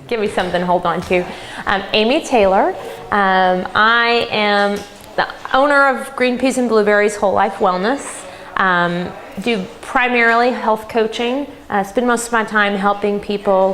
Give me something to hold on to. Aimee Taylor. I am the owner of Green Peas and Blueberries Whole Life Wellness. Do primarily health coaching. Spend most of my time helping people,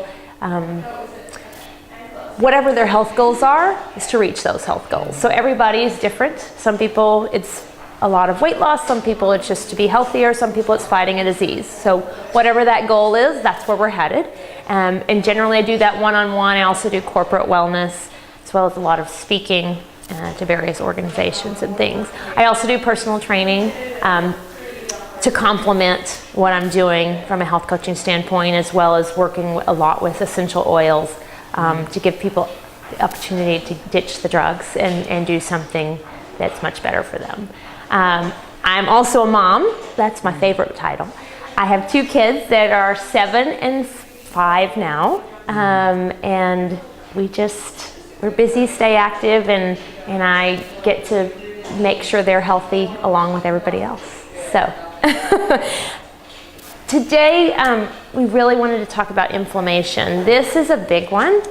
whatever their health goals are, is to reach those health goals. So everybody is different. Some people it's a lot of weight loss, some people it's just to be healthier, some people it's fighting a disease. So whatever that goal is, that's where we're headed. And generally I do that one-on-one. I also do corporate wellness, as well as a lot of speaking to various organizations and things. I also do personal training to complement what I'm doing from a health coaching standpoint, as well as working a lot with essential oils to give people the opportunity to ditch the drugs and do something that's much better for them. I'm also a mom. That's my favorite title. I have 2 kids that are 7 and 5 now, and we're busy, stay active, and I get to make sure they're healthy along with everybody else. So today we really wanted to talk about inflammation. This is a big one.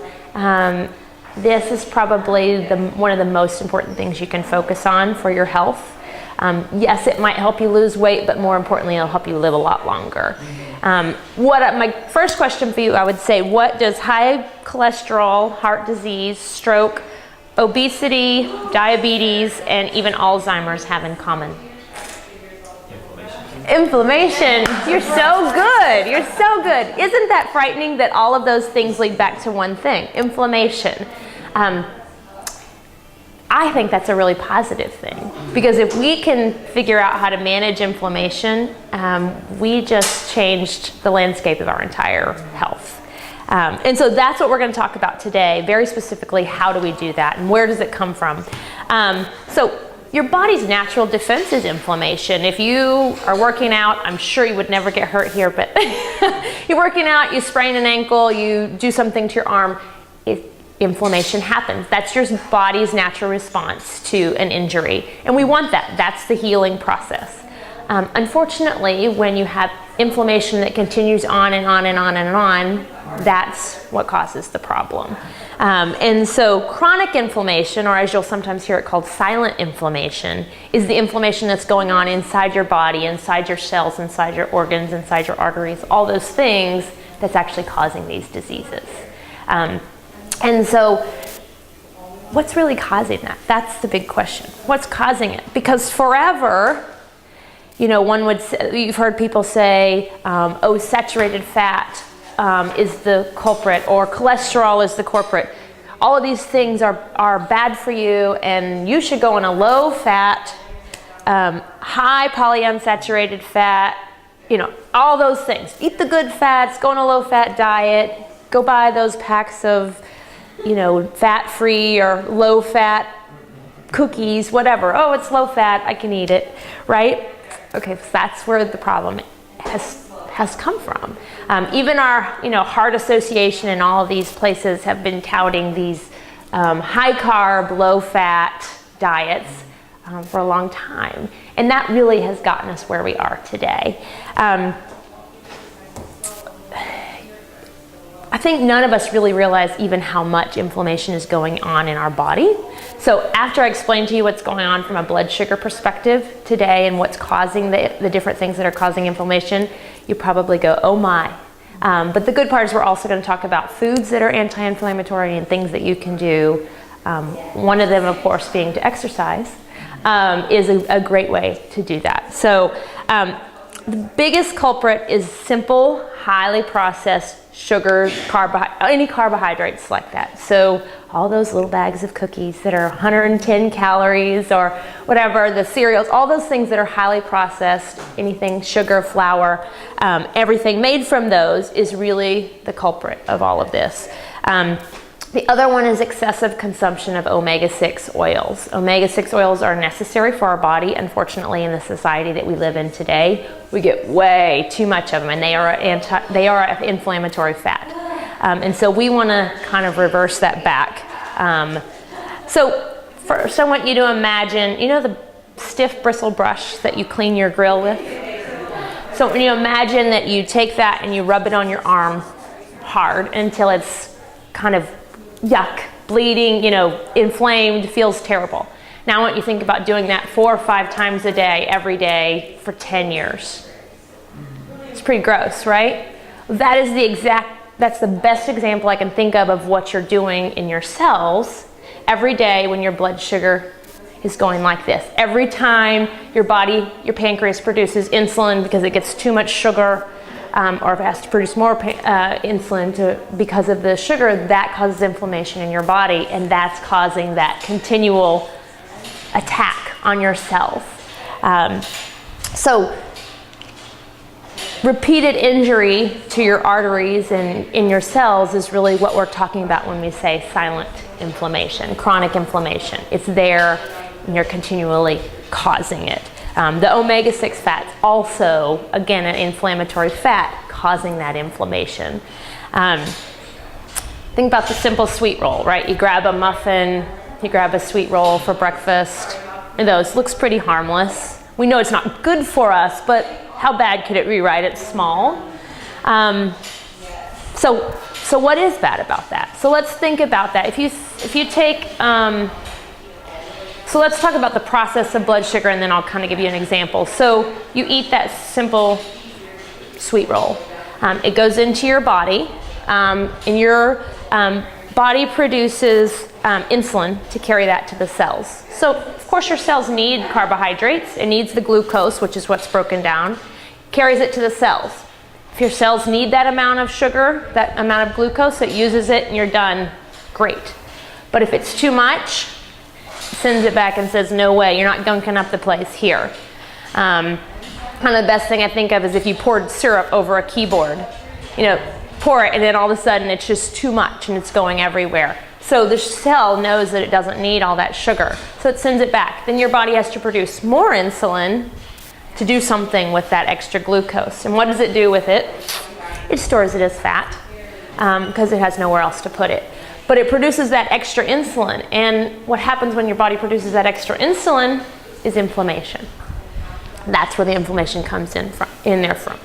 This is probably one of the most important things you can focus on for your health. Yes, it might help you lose weight, but more importantly, it'll help you live a lot longer. My first question for you, I would say, what does high cholesterol, heart disease, stroke, obesity, diabetes, and even Alzheimer's have in common? Inflammation. You're so good. You're so good. Isn't that frightening that all of those things lead back to one thing? Inflammation. I think that's a really positive thing, because if we can figure out how to manage inflammation, we just changed the landscape of our entire health. And so that's what we're going to talk about today, very specifically, how do we do that and where does it come from? So your body's natural defense is inflammation. If you are working out, I'm sure you would never get hurt here, but you're working out, you sprain an ankle, you do something to your arm, inflammation happens. That's your body's natural response to an injury. And we want that. That's the healing process. Unfortunately, when you have inflammation that continues on and on and on and on, that's what causes the problem. And so chronic inflammation, or as you'll sometimes hear it called silent inflammation, is the inflammation that's going on inside your body, inside your cells, inside your organs, inside your arteries, all those things that's actually causing these diseases. And so what's really causing that? That's the big question. What's causing it? Because forever, one would say, you've heard people say, saturated fat is the culprit, or cholesterol is the culprit. All of these things are bad for you, and you should go on a low fat, high polyunsaturated fat, all those things. Eat the good fats, go on a low fat diet, go buy those packs of fat-free or low-fat cookies, whatever. Oh, it's low-fat, I can eat it, right? Okay, so that's where the problem has come from. Even our, Heart Association and all of these places have been touting these high-carb, low-fat diets for a long time, and that really has gotten us where we are today. I think none of us really realize even how much inflammation is going on in our body. So after I explain to you what's going on from a blood sugar perspective today and what's causing the different things that are causing inflammation, you probably go, oh my. But the good part is we're also going to talk about foods that are anti-inflammatory and things that you can do. One of them, of course, being to exercise, is a great way to do that. So the biggest culprit is simple, highly processed sugars, any carbohydrates like that. So all those little bags of cookies that are 110 calories or whatever, the cereals, all those things that are highly processed, anything sugar, flour, everything made from those is really the culprit of all of this. The other one is excessive consumption of omega-6 oils. Omega-6 oils are necessary for our body. Unfortunately, in the society that we live in today, we get way too much of them, and they are inflammatory fat. And so we want to kind of reverse that back. So first, I want you to imagine, the stiff bristle brush that you clean your grill with? So when you imagine that you take that and you rub it on your arm hard until it's kind of yuck, bleeding, inflamed, feels terrible. Now I want you to think about doing that 4 or 5 times a day, every day for 10 years. It's pretty gross, right? That's the best example I can think of what you're doing in your cells every day when your blood sugar is going like this. Every time your pancreas produces insulin because it gets too much sugar, or if it has to produce more insulin because of the sugar, that causes inflammation in your body, and that's causing that continual attack on your cells. So repeated injury to your arteries and in your cells is really what we're talking about when we say silent inflammation, chronic inflammation. It's there and you're continually causing it. The omega-6 fats also, again, an inflammatory fat causing that inflammation. Think about the simple sweet roll, right? You grab a muffin, you grab a sweet roll for breakfast, and those looks pretty harmless. We know it's not good for us, but how bad could it be, right? It's small. So what is bad about that? So let's think about that. If you take, so let's talk about the process of blood sugar, and then I'll kind of give you an example. So you eat that simple sweet roll. It goes into your body, and your body produces insulin to carry that to the cells. So of course your cells need carbohydrates. It needs the glucose, which is what's broken down, carries it to the cells. If your cells need that amount of sugar, that amount of glucose, it uses it and you're done, great. But if it's too much, it sends it back and says, no way, you're not gunking up the place here. Kind of the best thing I think of is if you poured syrup over a keyboard, pour it and then all of a sudden it's just too much and it's going everywhere. So the cell knows that it doesn't need all that sugar, so it sends it back. Then your body has to produce more insulin to do something with that extra glucose. And what does it do with it? It stores it as fat because it has nowhere else to put it. But it produces that extra insulin, and what happens when your body produces that extra insulin is inflammation. That's where the inflammation comes in there from.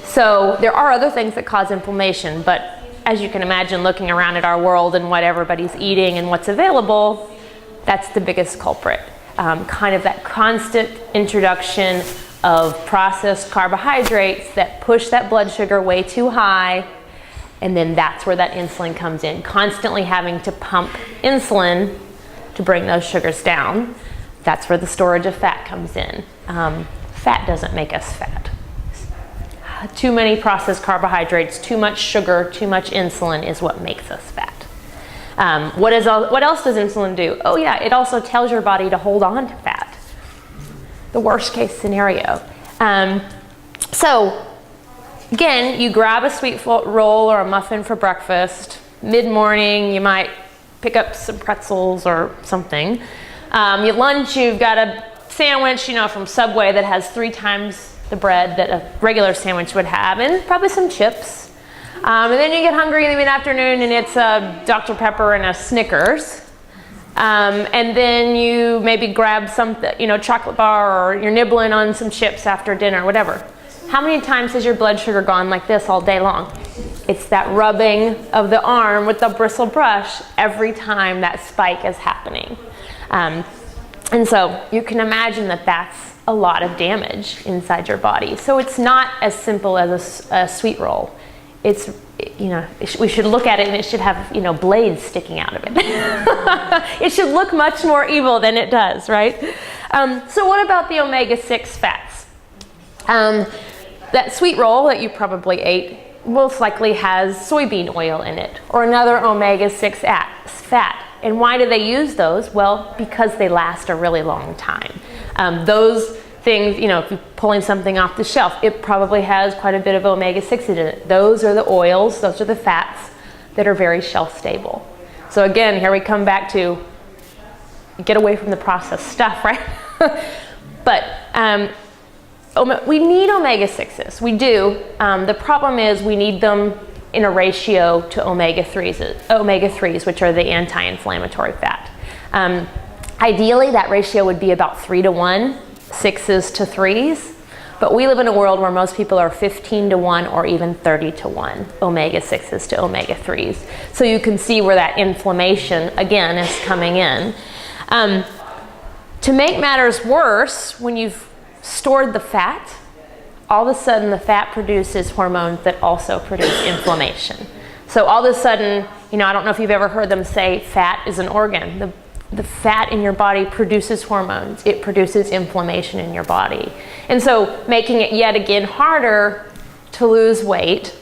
So there are other things that cause inflammation, but as you can imagine, looking around at our world and what everybody's eating and what's available, that's the biggest culprit. Kind of that constant introduction of processed carbohydrates that push that blood sugar way too high, and then that's where that insulin comes in. Constantly having to pump insulin to bring those sugars down. That's where the storage of fat comes in. Fat doesn't make us fat. Too many processed carbohydrates, too much sugar, too much insulin is what makes us fat. What else does insulin do? Oh yeah, it also tells your body to hold on to fat. The worst case scenario. So again, you grab a sweet roll or a muffin for breakfast. Mid-morning, you might pick up some pretzels or something. At lunch, you've got a sandwich, from Subway that has 3 times the bread that a regular sandwich would have, and probably some chips. And then you get hungry in the mid-afternoon and it's a Dr. Pepper and a Snickers. And then you maybe grab some, chocolate bar, or you're nibbling on some chips after dinner, whatever. How many times has your blood sugar gone like this all day long? It's that rubbing of the arm with the bristle brush every time that spike is happening. And so you can imagine that that's a lot of damage inside your body. So it's not as simple as a sweet roll. It's, we should look at it and it should have, blades sticking out of it. It should look much more evil than it does, right? So what about the omega-6 fats? That sweet roll that you probably ate most likely has soybean oil in it, or another omega-6 fat. And why do they use those? Well, because they last a really long time. Those things, if you're pulling something off the shelf, it probably has quite a bit of omega-6 in it. Those are the oils, those are the fats that are very shelf stable. So again, here we come back to get away from the processed stuff, right? But we need omega-6s, we do. The problem is we need them in a ratio to omega-3s, which are the anti-inflammatory fat. Ideally, that ratio would be about 3 to 1, 6s to 3s. But we live in a world where most people are 15 to 1 or even 30 to 1 omega-6s to omega-3s. So you can see where that inflammation, again, is coming in. To make matters worse, when you've stored the fat, all of a sudden the fat produces hormones that also produce inflammation. So all of a sudden, you know, I don't know if you've ever heard them say fat is an organ. The fat in your body produces hormones. It produces inflammation in your body. And so making it yet again harder to lose weight.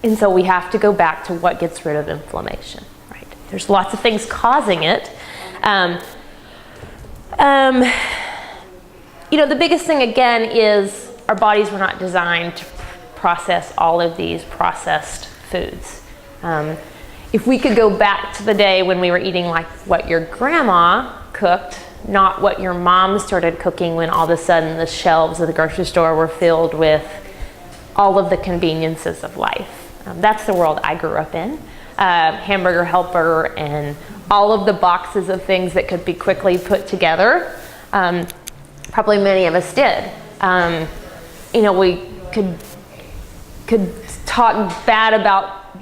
And so we have to go back to what gets rid of inflammation, right? There's lots of things causing it. You know, the biggest thing again is our bodies were not designed to process all of these processed foods. If we could go back to the day when we were eating like what your grandma cooked, not what your mom started cooking when all of a sudden the shelves of the grocery store were filled with all of the conveniences of life. That's the world I grew up in. Hamburger Helper and all of the boxes of things that could be quickly put together. Probably many of us did. You know, we could talk bad about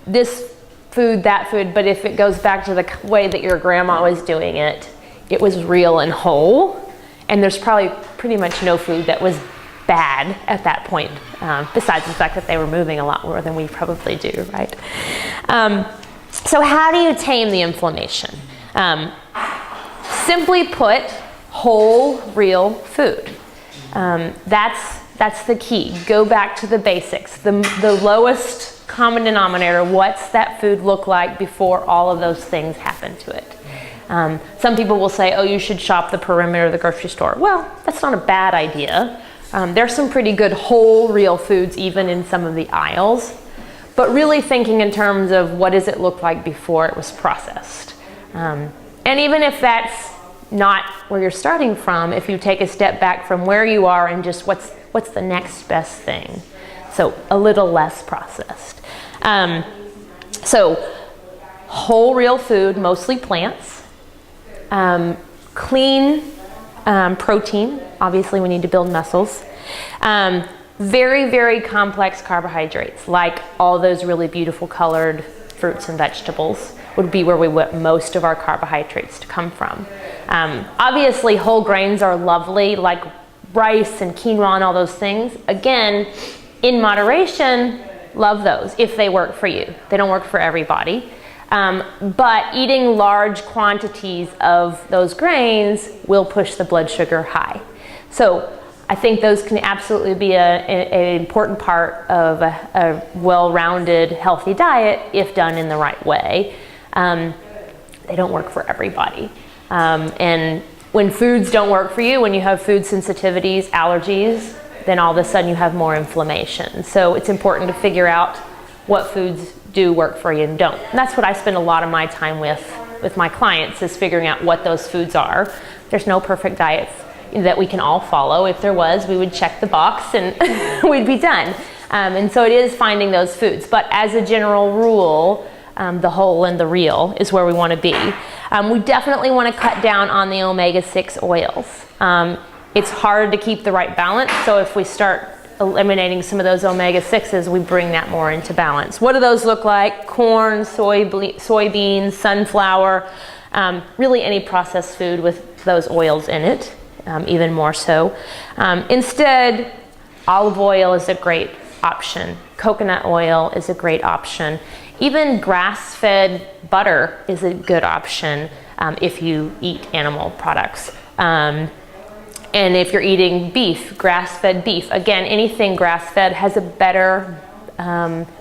this food, that food, but if it goes back to the way that your grandma was doing it, it was real and whole. And there's probably pretty much no food that was bad at that point, besides the fact that they were moving a lot more than we probably do, right? So how do you tame the inflammation? Simply put, whole, real food. That's the key. Go back to the basics. The lowest common denominator, what's that food look like before all of those things happen to it? Some people will say, oh, you should shop the perimeter of the grocery store. Well, that's not a bad idea. There's some pretty good whole, real foods even in some of the aisles. But really thinking in terms of what does it look like before it was processed. And even if that's not where you're starting from, if you take a step back from where you are and just what's the next best thing. So a little less processed. So whole real food, mostly plants. Clean protein, obviously we need to build muscles. Very, very complex carbohydrates, like all those really beautiful colored fruits and vegetables would be where we want most of our carbohydrates to come from. Obviously whole grains are lovely, like rice and quinoa and all those things. Again, in moderation, love those if they work for you. They don't work for everybody. But eating large quantities of those grains will push the blood sugar high. So I think those can absolutely be an important part of a well-rounded, healthy diet if done in the right way. They don't work for everybody. And when foods don't work for you, when you have food sensitivities, allergies, then all of a sudden you have more inflammation. So it's important to figure out what foods do work for you and don't. And that's what I spend a lot of my time with my clients, is figuring out what those foods are. There's no perfect diet that we can all follow. If there was, we would check the box and we'd be done. And so it is finding those foods. But as a general rule, the whole and the real is where we want to be. We definitely want to cut down on the omega-6 oils. It's hard to keep the right balance, so if we start eliminating some of those omega-6s, we bring that more into balance. What do those look like? Corn, soybeans, sunflower, really any processed food with those oils in it, even more so. Instead, olive oil is a great option. Coconut oil is a great option. Even grass-fed butter is a good option if you eat animal products. And if you're eating beef, grass-fed beef, again, anything grass-fed has a better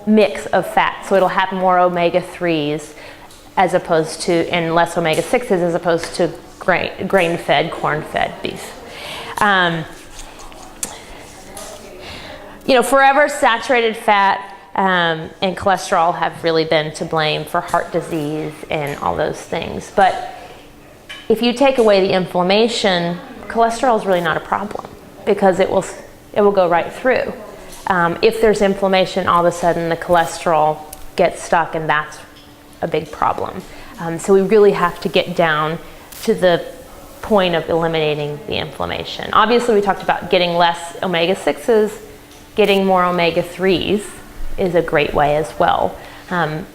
mix of fat. So it'll have more omega-3s as opposed to, and less omega-6s as opposed to grain-fed, corn-fed beef. You know, forever saturated fat and cholesterol have really been to blame for heart disease and all those things. But if you take away the inflammation, cholesterol is really not a problem because it will go right through. If there's inflammation, all of a sudden the cholesterol gets stuck, and that's a big problem. So we really have to get down to the point of eliminating the inflammation. Obviously, we talked about getting less omega-6s, getting more omega-3s is a great way as well.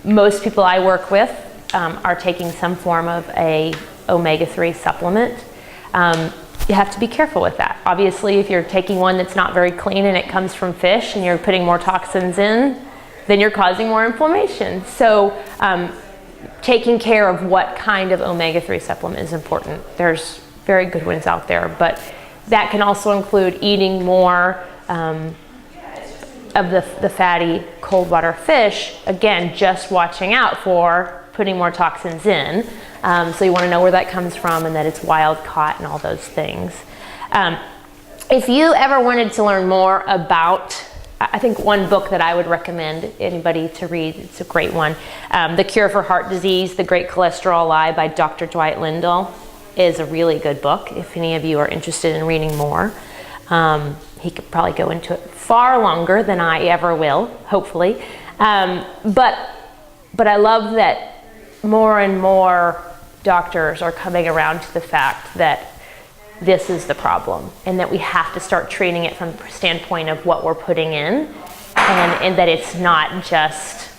Most people I work with are taking some form of a omega-3 supplement. You have to be careful with that. Obviously, if you're taking one that's not very clean and it comes from fish and you're putting more toxins in, then you're causing more inflammation. So taking care of what kind of omega-3 supplement is important. There's very good ones out there, but that can also include eating more of the fatty cold water fish. Again, just watching out for putting more toxins in. So you want to know where that comes from and that it's wild caught and all those things. If you ever wanted to learn more about, I think one book that I would recommend anybody to read, it's a great one, The Cure for Heart Disease, The Great Cholesterol Lie by Dr. Dwight Lindahl is a really good book if any of you are interested in reading more. He could probably go into it far longer than I ever will, hopefully. But I love that more and more doctors are coming around to the fact that this is the problem and that we have to start treating it from the standpoint of what we're putting in, and that it's not just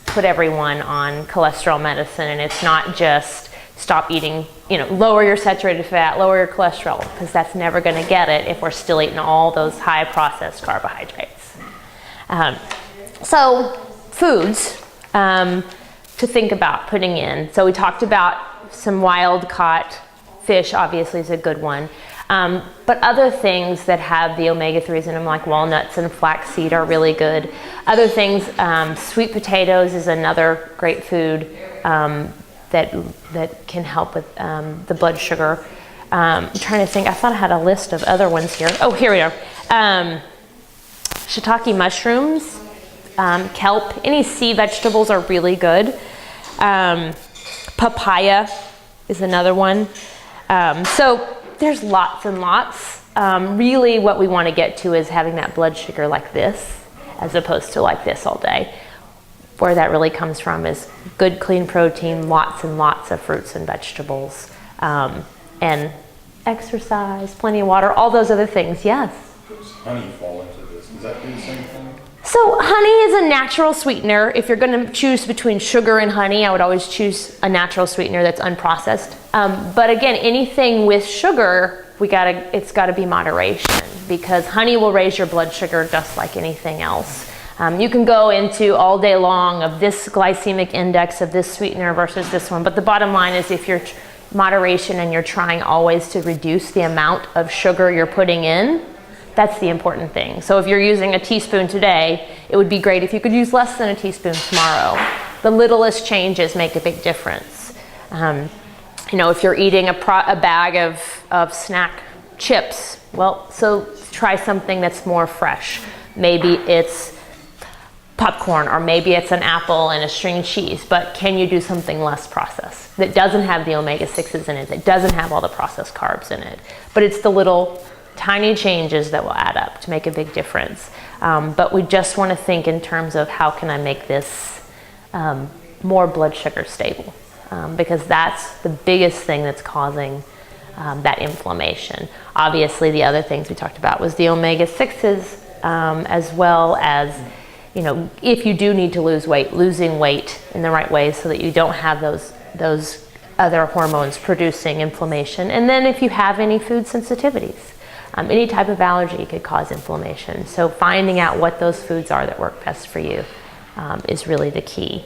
put everyone on cholesterol medicine, and it's not just stop eating, lower your saturated fat, lower your cholesterol, because that's never going to get it if we're still eating all those high processed carbohydrates. So foods to think about putting in. So we talked about some wild caught fish, obviously is a good one. But other things that have the omega-3s in them, like walnuts and flaxseed, are really good. Other things, sweet potatoes is another great food that can help with the blood sugar. I'm trying to think, I thought I had a list of other ones here. Oh, here we are. Shiitake mushrooms, kelp, any sea vegetables are really good. Papaya is another one. So there's lots and lots. Really what we want to get to is having that blood sugar like this, as opposed to like this all day. Where that really comes from is good clean protein, lots and lots of fruits and vegetables, and exercise, plenty of water, all those other things, yes. Does honey fall into this? Does that do the same thing? So honey is a natural sweetener. If you're going to choose between sugar and honey, I would always choose a natural sweetener that's unprocessed. But again, anything with sugar, it's got to be moderation, because honey will raise your blood sugar just like anything else. You can go into all day long of this glycemic index of this sweetener versus this one, but the bottom line is if you're moderation and you're trying always to reduce the amount of sugar you're putting in, that's the important thing. So if you're using a teaspoon today, it would be great if you could use less than a teaspoon tomorrow. The littlest changes make a big difference. If you're eating a bag of snack chips, well, so try something that's more fresh. Maybe it's popcorn, or maybe it's an apple and a string cheese, but can you do something less processed that doesn't have the omega-6s in it, that doesn't have all the processed carbs in it? But it's the little tiny changes that will add up to make a big difference. But we just want to think in terms of how can I make this more blood sugar stable, because that's the biggest thing that's causing that inflammation. Obviously, the other things we talked about was the omega-6s, as well as if you do need to lose weight, losing weight in the right way so that you don't have those other hormones producing inflammation. And then if you have any food sensitivities, any type of allergy could cause inflammation. So finding out what those foods are that work best for you is really the key.